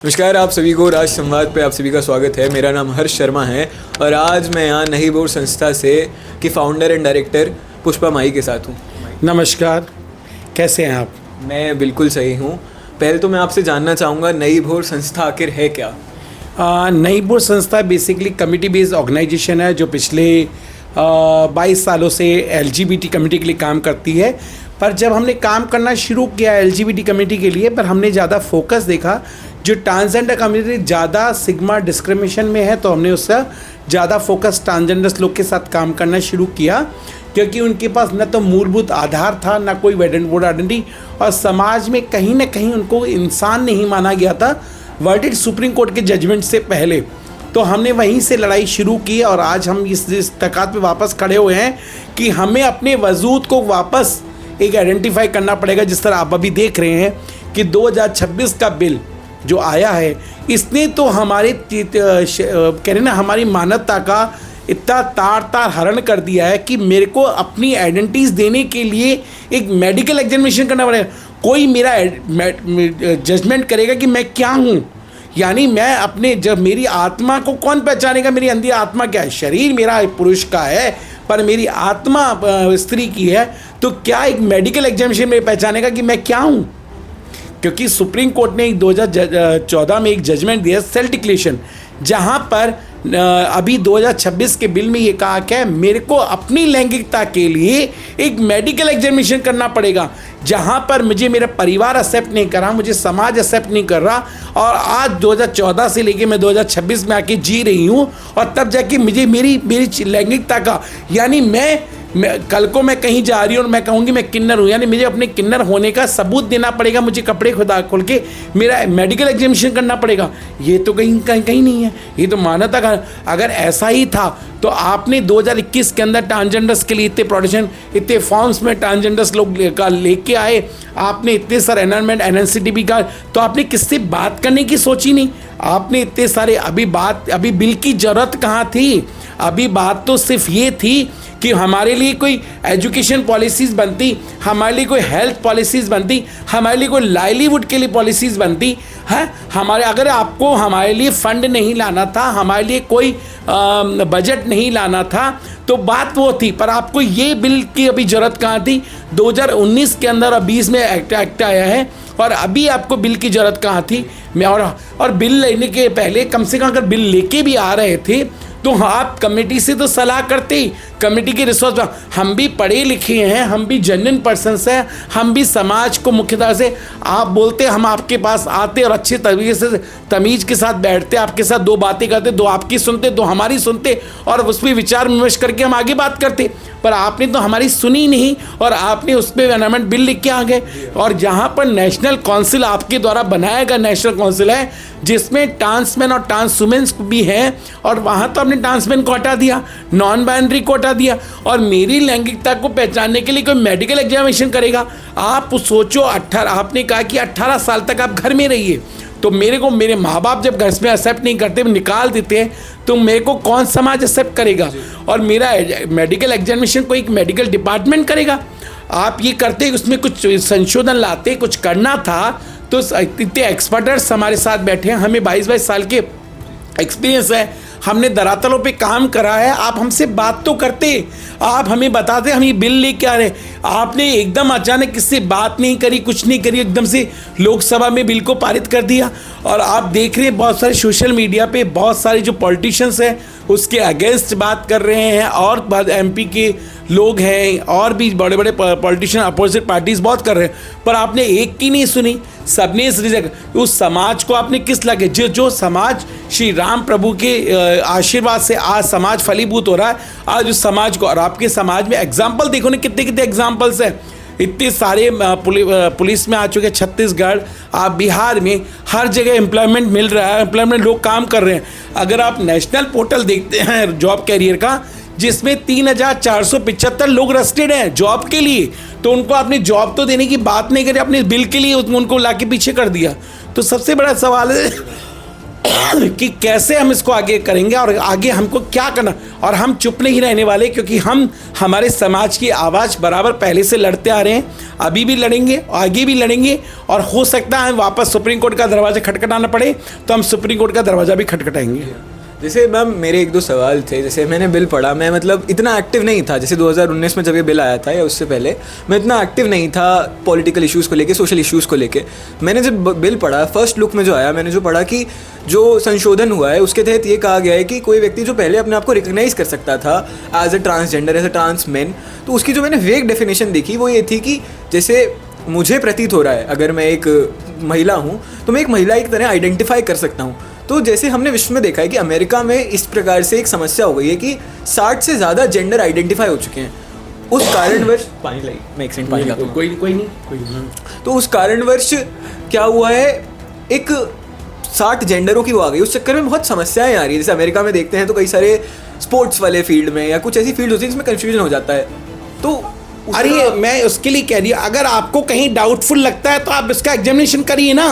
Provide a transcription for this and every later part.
नमस्कार आप सभी को राज संवाद पे आप सभी का स्वागत है। मेरा नाम हर्ष शर्मा है और आज मैं यहाँ नहीं बोर संस्था से की फाउंडर एंड डायरेक्टर पुष्पा माई के साथ हूँ। नमस्कार, कैसे हैं आप? मैं बिल्कुल सही हूँ। पहले तो मैं आपसे जानना चाहूँगा नई भोर संस्था आखिर है क्या? नई बोर संस्था बेसिकली कमिटी बेस्ड ऑर्गेनाइजेशन है जो पिछले 22 सालों से LGBT कम्युनिटी के लिए काम करती है। पर जब हमने काम करना शुरू किया LGBT कम्युनिटी के लिए, पर हमने ज़्यादा फोकस देखा जो ट्रांसजेंडर कम्युनिटी ज़्यादा सिग्मा डिस्क्रिमिनेशन में है, तो हमने उसका ज़्यादा फोकस ट्रांसजेंडर्स लोग के साथ काम करना शुरू किया, क्योंकि उनके पास न तो मूलभूत आधार था, न कोई वोट आइडेंटिटी, और समाज में कहीं ना कहीं उनको इंसान नहीं माना गया था वर्डिक्ट सुप्रीम कोर्ट के जजमेंट से पहले। तो हमने वहीं से लड़ाई शुरू की और आज हम इस तकात पे वापस खड़े हुए हैं कि हमें अपने वजूद को वापस एक आइडेंटिफाई करना पड़ेगा। जिस तरह आप अभी देख रहे हैं कि 2026 का बिल जो आया है, इसने तो हमारे कह रहे ना हमारी मानवता का इतना तार हरण कर दिया है कि मेरे को अपनी आइडेंटिटीज देने के लिए एक मेडिकल एग्जामिनेशन करना पड़ेगा। कोई मेरा जजमेंट करेगा कि मैं क्या हूँ, यानी मैं अपने जब मेरी आत्मा को कौन पहचानेगा? मेरी अंदर आत्मा क्या है? शरीर मेरा पुरुष का है पर मेरी आत्मा स्त्री की है, तो क्या एक मेडिकल एग्जामिनेशन में पहचानेगा कि मैं क्या हूँ? क्योंकि सुप्रीम कोर्ट ने 2014 में एक जजमेंट दिया सेल्फ डिक्लेरेशन, जहाँ पर अभी 2026 के बिल में ये कहा कि मेरे को अपनी लैंगिकता के लिए एक मेडिकल एग्जामिनेशन करना पड़ेगा, जहाँ पर मुझे मेरा परिवार एक्सेप्ट नहीं कर रहा, मुझे समाज एक्सेप्ट नहीं कर रहा, और आज 2014 से लेके मैं 2026 में आके जी रही हूँ, और तब जाके मुझे मेरी लैंगिकता का, यानी मैं कल को मैं कहीं जा रही हूँ और मैं कहूँगी मैं किन्नर हूँ, यानी मुझे अपने किन्नर होने का सबूत देना पड़ेगा, मुझे कपड़े खुदा खोल के मेरा मेडिकल एग्जामिनेशन करना पड़ेगा। ये तो कहीं नहीं है, ये तो मानवता का। अगर ऐसा ही था तो आपने 2021 के अंदर ट्रांसजेंडर्स के लिए इतने प्रोटेक्शन, इतने फॉर्म्स में ट्रांसजेंडर्स लोग लेके आए, आपने इतने सारे एनवायरमेंट NNCTB का, तो आपने किससे बात करने की सोची नहीं? आपने इतने सारे अभी बिल की ज़रूरत कहाँ थी? अभी बात तो सिर्फ ये थी कि हमारे लिए कोई एजुकेशन पॉलिसीज़ बनती, हमारे लिए कोई हेल्थ पॉलिसीज़ बनती, हमारे लिए कोई लाइवलीहुड के लिए पॉलिसीज़ बनती है। अगर आपको हमारे लिए फंड नहीं लाना था, हमारे लिए कोई बजट नहीं लाना था, तो बात वो थी। पर आपको ये बिल की अभी ज़रूरत कहाँ थी? 2019 के अंदर और 20 में एक्ट आया है, और अभी आपको बिल की ज़रूरत कहाँ थी? और बिल लेने के पहले कम से कम अगर बिल लेके भी आ रहे थे तो आप कमेटी से तो सलाह करते ही, कमेटी के रिसोर्स। हम भी पढ़े लिखे हैं, हम भी जेन्युइन पर्सन्स हैं, हम भी समाज को मुख्यतः से, आप बोलते हम आपके पास आते और अच्छे तरीके से तमीज़ के साथ बैठते, आपके साथ दो बातें करते, दो आपकी सुनते, दो हमारी सुनते, और उस पर विचार विमर्श करके हम आगे बात करते। पर आपने तो हमारी सुनी नहीं, और आपने उस पर अमेंडमेंट बिल लिख के आ गए। और जहाँ पर नेशनल काउंसिल आपके द्वारा बनाया गया नेशनल काउंसिल है, जिसमें ट्रांसमैन और ट्रांस वुमेन्स भी हैं, और वहाँ तो आपने ट्रांसमैन को हटा दिया, नॉन बाइनरी को हटा दिया, और मेरी लैंगिकता को पहचानने के लिए कोई मेडिकल एग्जामिनेशन करेगा? आप सोचो, आपने कहा कि 18 साल तक आप घर में रहिए, तो मेरे माँ बाप जब घर में एक्सेप्ट नहीं करते, निकाल देते हैं, तो मेरे को कौन समाज एक्सेप्ट करेगा? और मेरा मेडिकल एग्जामिनेशन कोई मेडिकल डिपार्टमेंट करेगा? आप ये करते, उसमें कुछ संशोधन लाते, कुछ करना था, तो इतने एक्सपर्टर्स हमारे साथ बैठे हैं, हमें 22 साल के एक्सपीरियंस है, हमने धरातलों पे काम करा है। आप हमसे बात तो करते, आप हमें बताते हम ये बिल लेके आ रहे हैं। आपने एकदम अचानक किससे बात नहीं करी, कुछ नहीं करी, एकदम से लोकसभा में बिल को पारित कर दिया। और आप देख रहे हैं बहुत सारे सोशल मीडिया पे बहुत सारे जो पॉलिटिशियंस हैं उसके अगेंस्ट बात कर रहे हैं, और MP के लोग हैं, और भी बड़े बड़े पॉलिटिशियन अपोजिट पार्टीज बहुत कर रहे हैं, पर आपने एक की नहीं सुनी, सबने इस रिजेक्ट। उस समाज को आपने किस लगे? जो समाज श्री राम प्रभु के आशीर्वाद से आज समाज फलीभूत हो रहा है, आज उस समाज को, और आपके समाज में एग्जाम्पल देखो ना, कितने कितने एग्जाम्पल्स हैं, इतने सारे पुलिस में आ चुके हैं, छत्तीसगढ़, आप बिहार में, हर जगह एम्प्लॉयमेंट मिल रहा है, एम्प्लॉयमेंट लोग काम कर रहे हैं। अगर आप नेशनल पोर्टल देखते हैं जॉब कैरियर का, जिसमें 3475 लोग रजिस्टर्ड हैं जॉब के लिए, तो उनको आपने जॉब तो देने की बात नहीं करी, अपने बिल के लिए उनको ला के पीछे कर दिया। तो सबसे बड़ा सवाल है कि कैसे हम इसको आगे करेंगे और आगे हमको क्या करना, और हम चुप नहीं रहने वाले, क्योंकि हम हमारे समाज की आवाज़ बराबर पहले से लड़ते आ रहे हैं, अभी भी लड़ेंगे, आगे भी लड़ेंगे, और हो सकता है वापस सुप्रीम कोर्ट का दरवाज़ा खटखटाना पड़े तो हम सुप्रीम कोर्ट का दरवाज़ा भी खटखटाएंगे। जैसे मैम मेरे एक दो सवाल थे, जैसे मैंने बिल पढ़ा, मैं मतलब इतना एक्टिव नहीं था, जैसे 2019 में जब ये बिल आया था या उससे पहले मैं इतना एक्टिव नहीं था पॉलिटिकल इश्यूज़ को लेके, सोशल इश्यूज़ को लेके। मैंने जब बिल पढ़ा, फर्स्ट लुक में जो आया, मैंने जो पढ़ा कि जो संशोधन हुआ है उसके तहत ये कहा गया है कि कोई व्यक्ति जो पहले अपने आप को रिकग्नाइज़ कर सकता था as a transgender, as a trans man, तो उसकी जो मैंने वेग डेफिनेशन देखी वो ये थी कि जैसे मुझे प्रतीत हो रहा है अगर मैं एक महिला हूँ तो मैं एक महिला की तरह आइडेंटिफाई कर सकता हूँ। तो जैसे हमने विश्व में देखा है कि अमेरिका में इस प्रकार से एक समस्या हो गई है कि 60 से ज़्यादा जेंडर आइडेंटिफाई हो चुके हैं। उस कारणवश पानी लाई, मैं एक सेकंड पानी लाता हूँ। कोई नहीं। तो उस कारणवश क्या हुआ है, एक 60 जेंडरों की वो आ गई, उस चक्कर में बहुत समस्याएं आ रही है। जैसे अमेरिका में देखते हैं तो कई सारे स्पोर्ट्स वाले फील्ड में या कुछ ऐसी फील्ड होती है जिसमें कन्फ्यूजन हो जाता है। तो अरे मैं उसके लिए कह रही हूँ, अगर आपको कहीं डाउटफुल लगता है तो आप इसका एग्जामिनेशन करिए ना,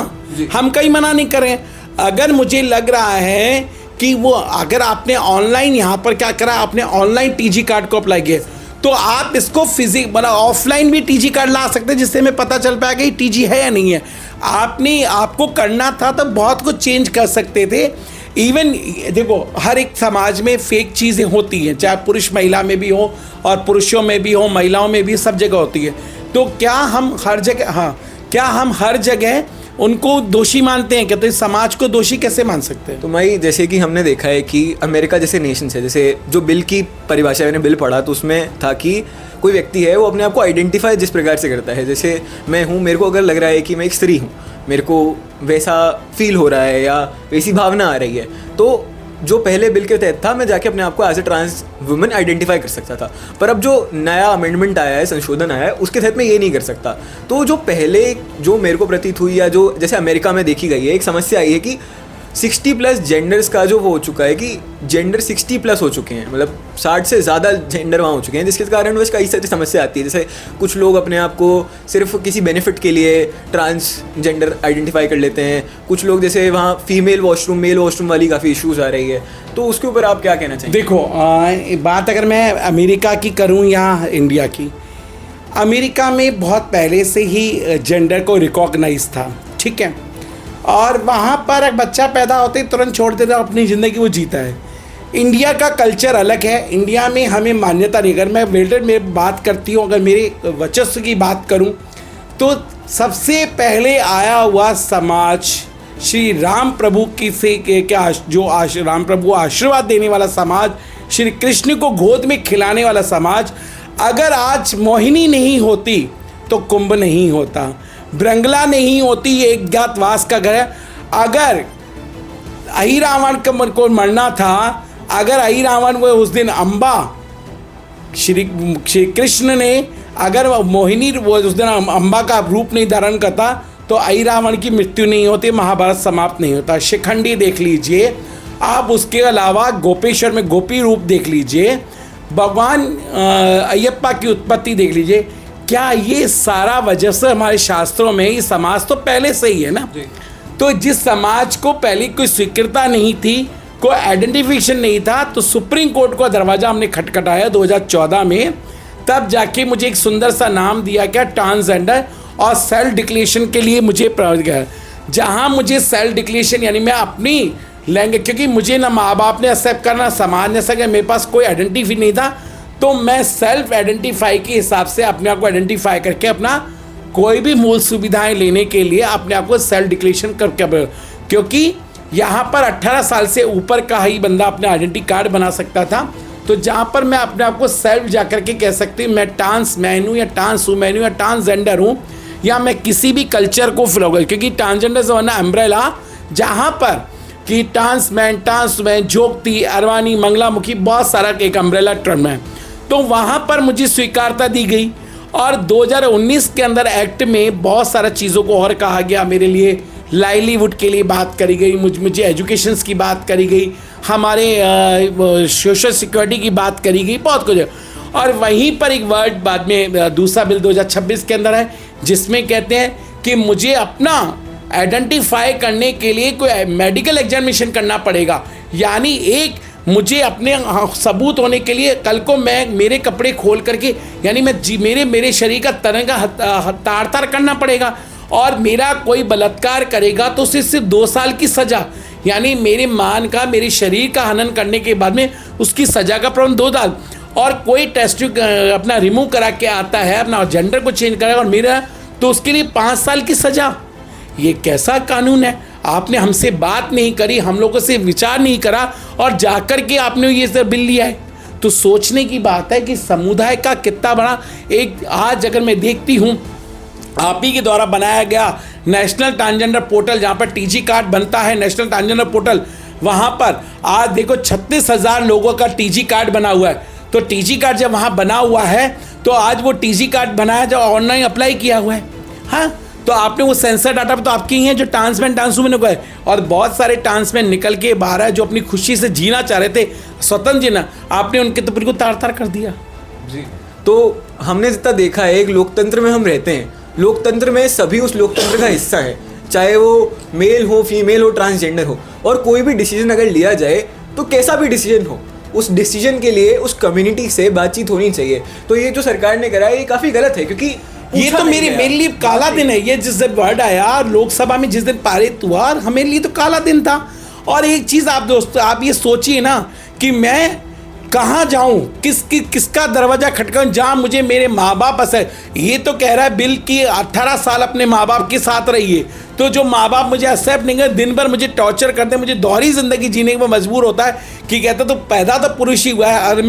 हम कहीं मना नहीं करें। अगर मुझे लग रहा है कि वो, अगर आपने ऑनलाइन यहाँ पर क्या करा, आपने ऑनलाइन टीजी कार्ड को अप्लाई किया, तो आप इसको मतलब ऑफलाइन भी टीजी कार्ड ला सकते हैं, जिससे हमें पता चल पाएगा कि टीजी है या नहीं है। आपको करना था तो बहुत कुछ चेंज कर सकते थे। इवन देखो, हर एक समाज में फेक चीज़ें होती हैं, चाहे पुरुष महिला में भी हो और पुरुषों में भी हो, महिलाओं में भी, सब जगह होती है। तो क्या हम हर जगह उनको दोषी मानते हैं? कहते हैं समाज को दोषी कैसे मान सकते हैं? तो मैं, जैसे कि हमने देखा है कि अमेरिका जैसे नेशन है, जैसे जो बिल की परिभाषा मैंने बिल पढ़ा तो उसमें था कि कोई व्यक्ति है वो अपने आप को आइडेंटिफाई जिस प्रकार से करता है, जैसे मैं हूँ, मेरे को अगर लग रहा है कि मैं एक स्त्री हूँ, मेरे को वैसा फील हो रहा है या वैसी भावना आ रही है, तो जो पहले बिल के तहत था मैं जाके अपने आप को as a trans women identify कर सकता था। पर अब जो नया अमेंडमेंट आया है, संशोधन आया है, उसके तहत मैं ये नहीं कर सकता। तो जो पहले जो मेरे को प्रतीत हुई या जो जैसे अमेरिका में देखी गई है, एक समस्या आई है कि 60+ जेंडर्स का जो वो हो चुका है कि जेंडर 60+ हो चुके हैं, मतलब 60 से ज़्यादा जेंडर वहाँ हो चुके हैं, जिसके कारण वह कई सारी समस्या आती है। जैसे कुछ लोग अपने आप को सिर्फ किसी बेनिफिट के लिए ट्रांसजेंडर आइडेंटिफाई कर लेते हैं, कुछ लोग जैसे वहाँ फीमेल वॉशरूम, मेल वॉशरूम वाली काफ़ी इश्यूज़ आ रही है। तो उसके ऊपर आप क्या कहना चाहिए? देखो, बात अगर मैं अमेरिका की करूँ या इंडिया की, अमेरिका में बहुत पहले से ही जेंडर को रिकॉग्नाइज था, ठीक है, और वहाँ पर एक बच्चा पैदा होते ही तुरंत छोड़ देता, अपनी ज़िंदगी वो जीता है। इंडिया का कल्चर अलग है, इंडिया में हमें मान्यता नहीं। अगर मैं वेल्टर में बात करती हूँ, अगर मेरे वर्चस्व की बात करूँ तो सबसे पहले आया हुआ समाज श्री राम प्रभु की से क्या, जो राम प्रभु आशीर्वाद देने वाला समाज, श्री कृष्ण को गोद में खिलाने वाला समाज। अगर आज मोहिनी नहीं होती तो कुंभ नहीं होता, ब्रंगला नहीं होती, ये एक ज्ञातवास का घर है। अगर अहि रावण को मरना था, अगर अहि रावण को उस दिन अम्बा श्री कृष्ण ने, अगर मोहिनी वो उस दिन अम्बा का रूप नहीं धारण करता तो अहि रावण की मृत्यु नहीं होती, महाभारत समाप्त नहीं होता। शिखंडी देख लीजिए आप, उसके अलावा गोपेश्वर में गोपी रूप देख लीजिए, भगवान अयप्पा की उत्पत्ति देख लीजिए। क्या ये सारा वजह से हमारे शास्त्रों में ये समाज तो पहले से ही है ना। तो जिस समाज को पहले कोई स्वीकृता नहीं थी, कोई आइडेंटिफिकेशन नहीं था, तो सुप्रीम कोर्ट का दरवाज़ा हमने खटखटाया 2014 में, तब जाके मुझे एक सुंदर सा नाम दिया गया ट्रांसजेंडर, और सेल्फ डिक्लेरेशन के लिए मुझे प्रयोग गया, जहाँ मुझे सेल्फ डिक्लेरेशन यानी मैं अपनी लैंग्वेज, क्योंकि मुझे ना माँ बाप ने एक्सेप्ट करना, समाज ने एक्सेप्ट, मेरे पास कोई आइडेंटिटी नहीं था, तो मैं सेल्फ आइडेंटिफाई के हिसाब से अपने आप को आइडेंटिफाई करके अपना कोई भी मूल सुविधाएं लेने के लिए अपने आप को सेल्फ डिक्लेरेशन करके, क्योंकि यहाँ पर 18 साल से ऊपर का ही बंदा अपने आइडेंटिटी कार्ड बना सकता था। तो जहाँ पर मैं अपने आप को सेल्फ जा करके कह सकती हूँ मैं ट्रांस मैन हूँ या ट्रांस वुमेन हूँ या ट्रांसजेंडर हूँ, या मैं किसी भी कल्चर को फॉलो कर, क्योंकि ट्रांसजेंडर से वरना अम्ब्रेला, जहाँ पर कि trans man, trans women, jogati, aravani, mangalamukhi, बहुत सारा एक अम्ब्रेला टर्म है, तो वहाँ पर मुझे स्वीकारता दी गई। और 2019 के अंदर एक्ट में बहुत सारा चीज़ों को और कहा गया, मेरे लिए लाइवलीहुड के लिए बात करी गई, मुझे एजुकेशन की बात करी गई, हमारे सोशल सिक्योरिटी की बात करी गई, बहुत कुछ। और वहीं पर एक वर्ड बाद में दूसरा बिल 2026 के अंदर है, जिसमें कहते हैं कि मुझे अपना आइडेंटिफाई करने के लिए कोई मेडिकल एग्जामिनेशन करना पड़ेगा। यानी एक मुझे अपने सबूत होने के लिए कल को मैं मेरे कपड़े खोल करके, यानी मैं मेरे शरीर का तरंगा तार तार करना पड़ेगा, और मेरा कोई बलात्कार करेगा तो उसे सिर्फ 2 साल की सज़ा, यानी मेरे मान का, मेरे शरीर का हनन करने के बाद में उसकी सज़ा का प्रावधान 2 साल। और कोई टेस्ट अपना रिमूव करा के आता है, अपना जेंडर को चेंज करा और मेरा, तो उसके लिए 5 साल की सज़ा। ये कैसा कानून है? आपने हमसे बात नहीं करी, हम लोगों से विचार नहीं करा, और जाकर के आपने ये सब बिल लिया है। तो सोचने की बात है कि समुदाय का कितना बड़ा एक, आज अगर मैं देखती हूँ आप ही के द्वारा बनाया गया नेशनल ट्रांसजेंडर पोर्टल, जहाँ पर टीजी कार्ड बनता है, नेशनल ट्रांसजेंडर पोर्टल, वहाँ पर आज देखो 36,000 लोगों का टीजी कार्ड बना हुआ है। तो टीजी कार्ड जब वहाँ बना हुआ है तो आज वो टीजी कार्ड बनाया जो ऑनलाइन अप्लाई किया हुआ है, हाँ, तो आपने वो सेंसर डाटा तो आपके ही हैं जो ट्रांसमैन ट्रांसवुमेन को है, और बहुत सारे ट्रांसमैन निकल के बाहर है जो अपनी खुशी से जीना चाह रहे थे, स्वतंत्र जीना, आपने उनके तो बिल्कुल तार तार कर दिया जी। तो हमने जितना देखा है, एक लोकतंत्र में हम रहते हैं, लोकतंत्र में सभी उस लोकतंत्र का हिस्सा है, चाहे वो मेल हो, फीमेल हो, ट्रांसजेंडर हो, और कोई भी डिसीजन अगर लिया जाए तो कैसा भी डिसीजन हो, उस डिसीजन के लिए उस कम्युनिटी से बातचीत होनी चाहिए। तो ये जो सरकार ने करा है ये काफ़ी गलत है, क्योंकि ये तो मेरे लिए काला दिन है। ये जिस दिन वर्ड आया लोकसभा में, जिस दिन पारित हुआ, हमारे लिए तो काला दिन था। और एक चीज़ आप दोस्तों, आप ये सोचिए ना कि मैं कहाँ जाऊँ, किसका दरवाज़ा खटकाऊँ जहाँ मुझे मेरे माँ बाप असर। ये तो कह रहा है बिल कि 18 साल अपने माँ बाप के साथ रहिए, तो जो माँ बाप मुझे एक्सेप्ट नहीं करते, दिन भर मुझे टॉर्चर करते, मुझे दोहरी ज़िंदगी जीने में मजबूर होता है कि कहता तो पैदा तो पुरुष ही हुआ है और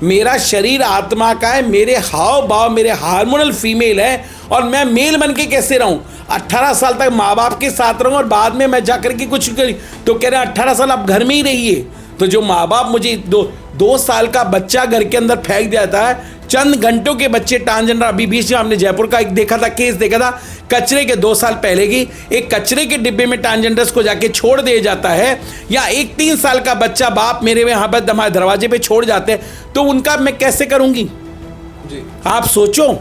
मेरा शरीर आत्मा का है, मेरे हाव भाव, मेरे हार्मोनल फीमेल है, और मैं मेल बन के कैसे रहूँ? 18 साल तक माँ बाप के साथ रहूँ और बाद में मैं जाकर के कुछ करी, तो कह रहे हैं 18 साल आप घर में ही रहिए। तो जो माँ बाप मुझे 2 साल का बच्चा घर के अंदर फेंक देता है, चंद घंटों के बच्चे ट्रांसजेंडर, अभी बीच में हमने जयपुर का एक देखा था, केस देखा था, कचरे के 2 साल पहले की, एक कचरे के डिब्बे में ट्रांसजेंडर्स को जाके छोड़ दिया जाता है, या एक 3 साल का बच्चा बाप मेरे यहाँ पर हमारे दरवाजे पे छोड़ जाते हैं, तो उनका मैं कैसे करूँगी जी? आप सोचो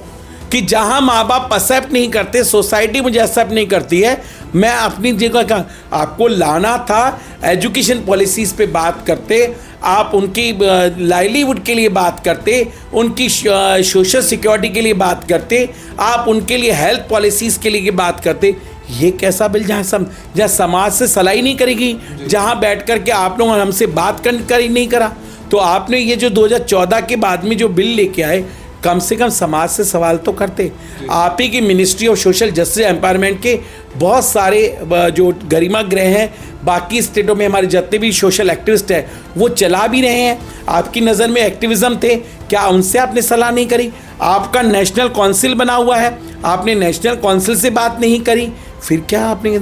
कि जहाँ माँ बाप एक्सेप्ट नहीं करते, सोसाइटी मुझे एक्सेप्ट नहीं करती है, मैं अपनी जगह का आपको लाना था। एजुकेशन पॉलिसीज़ पे बात करते, आप उनकी लाइवलीहुड के लिए बात करते, उनकी सोशल सिक्योरिटी के लिए बात करते, आप उनके लिए हेल्थ पॉलिसीज़ के लिए बात करते। ये कैसा बिल जहाँ समाज से सलाई नहीं करेगी, जहाँ बैठ कर के आप लोगों ने हमसे बात कर नहीं करा। तो आपने ये जो 2014 के बाद में जो बिल लेके आए, कम से कम समाज से सवाल तो करते। आप ही की ministry of social justice empowerment के बहुत सारे जो गरिमा गृह हैं, बाकी स्टेटों में हमारे जितने भी सोशल एक्टिविस्ट हैं वो चला भी रहे हैं। आपकी नज़र में एक्टिविज़म थे, क्या उनसे आपने सलाह नहीं करी? आपका नेशनल काउंसिल बना हुआ है, आपने नेशनल काउंसिल से बात नहीं करी, फिर क्या आपने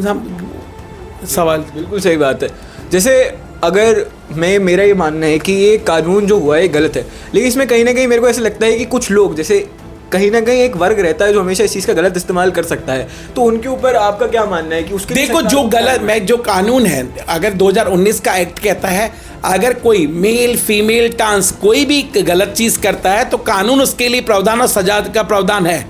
सवाल? बिल्कुल सही बात है। जैसे अगर मेरा ये मानना है कि ये कानून जो हुआ है गलत है, लेकिन इसमें कहीं ना कहीं मेरे को ऐसा लगता है कि कुछ लोग, जैसे कहीं ना कहीं एक वर्ग रहता है जो हमेशा इस चीज़ का गलत इस्तेमाल कर सकता है, तो उनके ऊपर आपका क्या मानना है कि उसके? देखो, जो गलत जो कानून है, अगर 2019 का एक्ट कहता है अगर कोई मेल फीमेल ट्रांस कोई भी गलत चीज़ करता है तो कानून उसके लिए प्रावधान और सजा का प्रावधान है।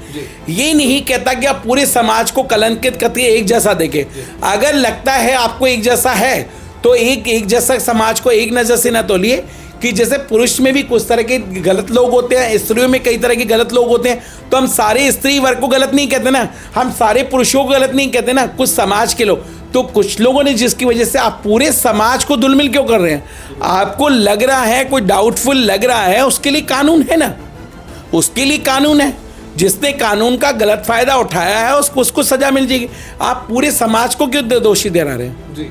ये नहीं कहता कि आप पूरे समाज को कलंकित करके एक जैसा देखें। अगर लगता है आपको एक जैसा है तो एक जैसा समाज को एक नज़र से ना तोलिए कि जैसे पुरुष में भी कुछ तरह के गलत लोग होते हैं, स्त्रियों में कई तरह के गलत लोग होते हैं, तो हम सारे स्त्री वर्ग को गलत नहीं कहते ना, हम सारे पुरुषों को गलत नहीं कहते ना, कुछ समाज के लोग। तो कुछ लोगों ने जिसकी वजह से आप पूरे समाज को दुलमिल क्यों कर रहे हैं? आपको लग रहा है, कोई डाउटफुल लग रहा है, उसके लिए कानून है ना, उसके लिए कानून है। जिसने कानून का गलत फ़ायदा उठाया है उसको सज़ा मिल जाएगी। आप पूरे समाज को क्यों दोषी दे रहे हैं? जी,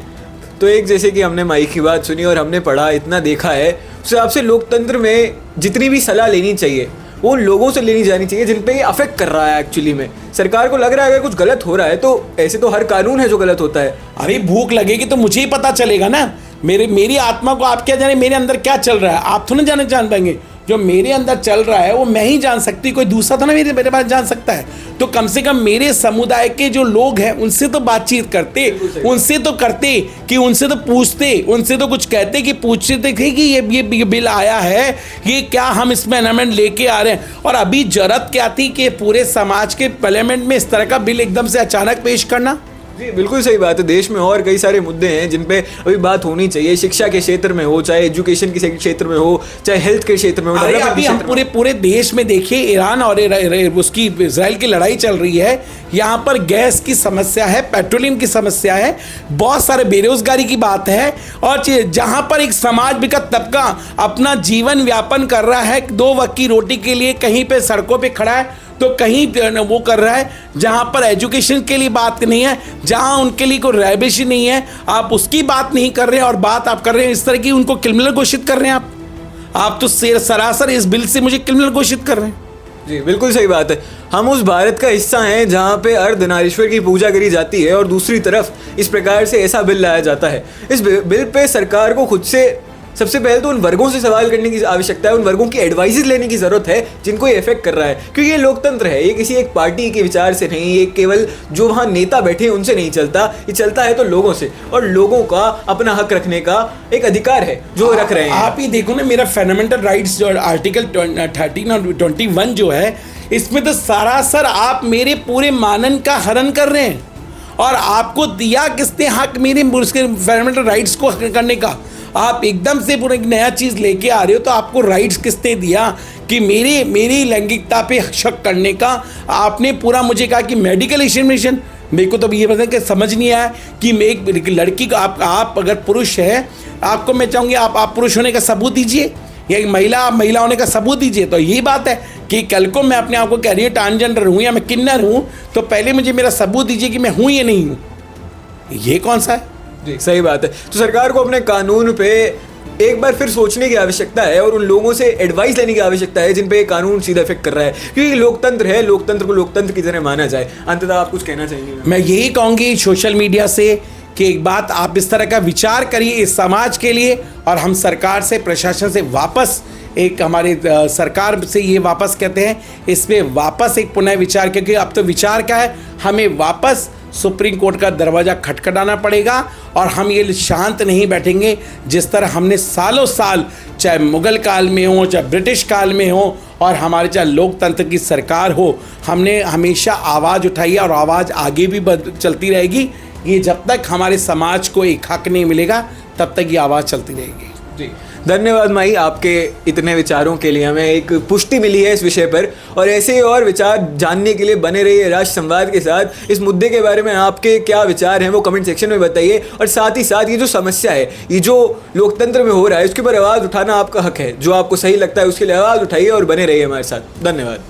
तो एक जैसे कि हमने माई की बात सुनी और हमने पढ़ा, इतना देखा है, उससे आपसे लोकतंत्र में जितनी भी सलाह लेनी चाहिए वो लोगों से लेनी जानी चाहिए जिन पे ये अफेक्ट कर रहा है। एक्चुअली में सरकार को लग रहा है अगर कुछ गलत हो रहा है तो ऐसे तो हर कानून है जो गलत होता है। अरे भूख लगेगी तो मुझे ही पता चलेगा ना, मेरी आत्मा को आप क्या जाने मेरे अंदर क्या चल रहा है? आप तो नहीं जान पाएंगे। जो मेरे अंदर चल रहा है वो मैं ही जान सकती, कोई दूसरा तो ना मेरे पास जान सकता है। तो कम से कम मेरे समुदाय के जो लोग हैं उनसे तो बातचीत करते, उनसे तो करते कि उनसे तो पूछते, उनसे तो कुछ कहते कि पूछते थे कि ये बिल आया है, ये क्या हम इसमें अमेंडमेंट लेके आ रहे हैं। और अभी जरूरत क्या थी कि पूरे समाज के पार्लियामेंट में इस तरह का बिल एकदम से अचानक पेश करना? जी बिल्कुल सही बात है। देश में और कई सारे मुद्दे हैं जिन पे अभी बात होनी चाहिए, शिक्षा के क्षेत्र में हो, चाहे एजुकेशन के क्षेत्र में हो, चाहे हेल्थ के क्षेत्र में हो। अरे अभी हम पूरे देश में देखिए, ईरान और उसकी इजराइल की लड़ाई चल रही है। यहाँ पर गैस की समस्या है, पेट्रोलियम की समस्या है, बहुत सारे बेरोजगारी की बात है। और जहाँ पर एक समाज का तबका अपना जीवन व्यापन कर रहा है, 2 वक्त की रोटी के लिए कहीं पे सड़कों पे खड़ा है तो कहीं वो कर रहा है, जहाँ पर एजुकेशन के लिए बात नहीं है, जहाँ उनके लिए कोई रिहैबिलिटेशन नहीं है, आप उसकी बात नहीं कर रहे हैं और बात आप कर रहे हैं इस तरह की, उनको क्रिमिनल घोषित कर रहे हैं आप तो सरासर इस बिल से मुझे क्रिमिनल घोषित कर रहे हैं। जी बिल्कुल सही बात है। हम उस भारत का हिस्सा हैं जहाँ पे अर्धनारीश्वर की पूजा करी जाती है और दूसरी तरफ इस प्रकार से ऐसा बिल लाया जाता है। इस बिल पे सरकार को खुद से सबसे पहले तो उन वर्गों से सवाल करने की आवश्यकता है, उन वर्गों की एडवाइजेस लेने की ज़रूरत है जिनको ये इफेक्ट कर रहा है, क्योंकि ये लोकतंत्र है। ये किसी एक पार्टी के विचार से नहीं, ये केवल जो वहाँ नेता बैठे हैं उनसे नहीं चलता, ये चलता है तो लोगों से, और लोगों का अपना हक रखने का एक अधिकार है जो रख रहे हैं। आप ही देखो ना, मेरा फंडामेंटल राइट्स जो आर्टिकल 13 और 21 जो है, इसमें तो सरासर आप मेरे पूरे मानन का हनन कर रहे हैं। और आपको दिया किसने हक मेरे फंडामेंटल राइट्स को करने का? आप एकदम से पूरा एक नया चीज़ लेके आ रहे हो, तो आपको राइट्स किसने दिया कि मेरी लैंगिकता पे शक करने का? आपने पूरा मुझे कहा कि मेडिकल एग्जामिनेशन, मेरे को तो ये पता कि समझ नहीं आया कि मैं एक लड़की को आप अगर पुरुष है, आपको मैं चाहूँगी आप पुरुष होने का सबूत दीजिए, या एक महिला होने का सबूत दीजिए। तो यही बात है कि कल को मैं अपने आप को कह रही हूँ ट्रांसजेंडर हूँ या मैं किन्नर हूँ, तो पहले मुझे मेरा सबूत दीजिए कि मैं हूँ या नहीं हूँ। ये कौन सा है? जी सही बात है। तो सरकार को अपने कानून पे एक बार फिर सोचने की आवश्यकता है और उन लोगों से एडवाइस लेने की आवश्यकता है जिन पे ये कानून सीधा इफेक्ट कर रहा है, क्योंकि लोकतंत्र है, लोकतंत्र को लोकतंत्र की तरह माना जाए। अंततः आप कुछ कहना चाहेंगे? मैं यही कहूँगी सोशल मीडिया से कि एक बात आप इस तरह का विचार करिए इस समाज के लिए, और हम सरकार से, प्रशासन से वापस एक हमारे सरकार से ये वापस कहते हैं, इस पर वापस एक पुनः विचार, क्योंकि अब तो विचार क्या है, हमें वापस सुप्रीम कोर्ट का दरवाज़ा खटखटाना पड़ेगा। और हम ये शांत नहीं बैठेंगे जिस तरह हमने सालों साल, चाहे मुग़ल काल में हो, चाहे ब्रिटिश काल में हो, और हमारे चाहे लोकतंत्र की सरकार हो, हमने हमेशा आवाज़ उठाई है और आवाज़ आगे भी चलती रहेगी। ये जब तक हमारे समाज को एक हक नहीं मिलेगा तब तक ये आवाज़ चलती रहेगी। जी धन्यवाद माई, आपके इतने विचारों के लिए हमें एक पुष्टि मिली है इस विषय पर, और ऐसे और विचार जानने के लिए बने रहिए राष्ट्र संवाद के साथ। इस मुद्दे के बारे में आपके क्या विचार हैं वो कमेंट सेक्शन में बताइए, और साथ ही साथ ये जो समस्या है, ये जो लोकतंत्र में हो रहा है, उसके ऊपर आवाज़ उठाना आपका हक है। जो आपको सही लगता है उसके लिए आवाज़ उठाइए और बने रहिए हमारे साथ। धन्यवाद।